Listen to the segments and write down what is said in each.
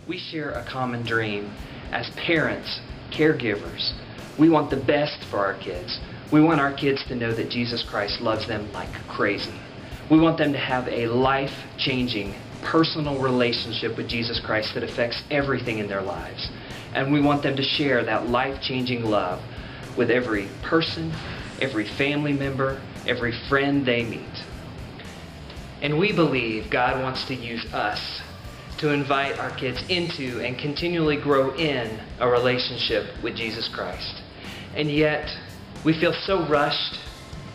We share a common dream. As parents, caregivers, we want the best for our kids. We want our kids to know that Jesus Christ loves them like crazy. We want them to have a life-changing, personal relationship with Jesus Christ that affects everything in their lives. And we want them to share that life-changing love with every person, every family member, every friend they meet. And we believe God wants to use us to invite our kids into and continually grow in a relationship with Jesus Christ. And yet, we feel so rushed,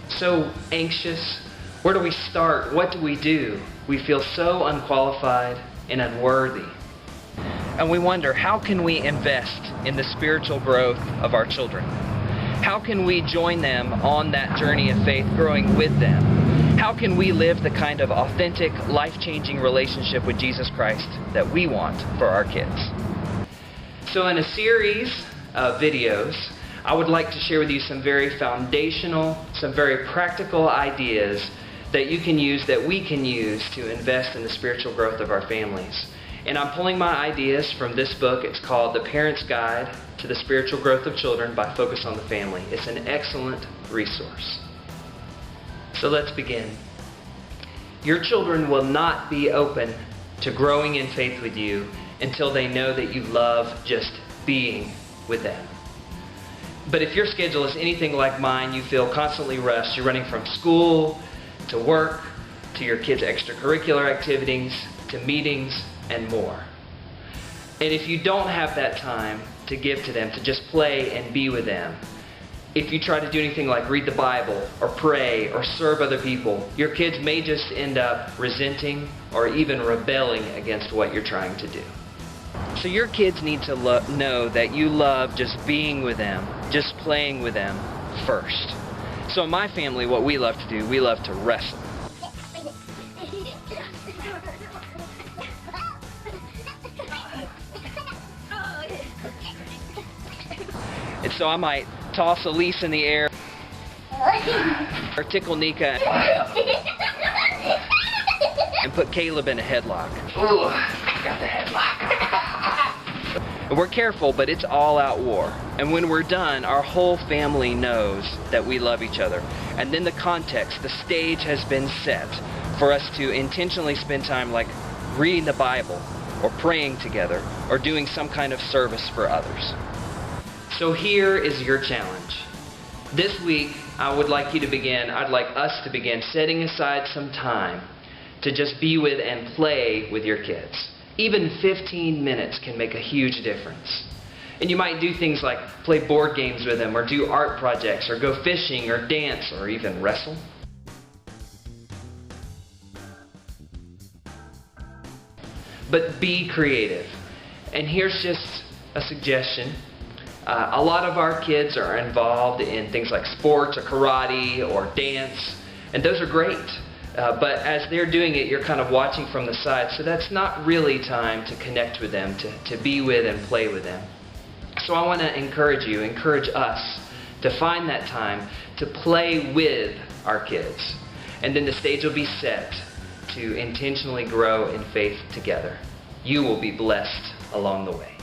so anxious. Where do we start? What do we do? We feel so unqualified and unworthy. And we wonder, how can we invest in the spiritual growth of our children? How can we join them on that journey of faith, growing with them? How can we live the kind of authentic, life-changing relationship with Jesus Christ that we want for our kids? So in a series of videos, I would like to share with you some very foundational, some very practical ideas that you can use, that we can use to invest in the spiritual growth of our families. And I'm pulling my ideas from this book. It's called The Parent's Guide to the Spiritual Growth of Children by Focus on the Family. It's an excellent resource. So let's begin. Your children will not be open to growing in faith with you until they know that you love just being with them. But if your schedule is anything like mine, you feel constantly rushed. You're running from school to work, to your kids' extracurricular activities, to meetings, and more. And if you don't have that time to give to them, to just play and be with them, if you try to do anything like read the Bible or pray or serve other people, your kids may just end up resenting or even rebelling against what you're trying to do. So your kids need to know that you love just being with them, just playing with them first. So in my family, what we love to do, we love to wrestle. And so I might toss Elise in the air, or tickle Nika, and put Caleb in a headlock. Ooh, I got the headlock. And we're careful, but it's all-out war. And when we're done, our whole family knows that we love each other. And then the context, the stage has been set for us to intentionally spend time like reading the Bible, or praying together, or doing some kind of service for others. So here is your challenge. This week, I'd like us to begin setting aside some time to just be with and play with your kids. Even 15 minutes can make a huge difference. And you might do things like play board games with them, or do art projects, or go fishing, or dance, or even wrestle. But be creative. And here's just a suggestion. A lot of our kids are involved in things like sports or karate or dance, and those are great. But as they're doing it, you're kind of watching from the side, so that's not really time to connect with them, to be with and play with them. So I want to encourage us to find that time to play with our kids. And then the stage will be set to intentionally grow in faith together. You will be blessed along the way.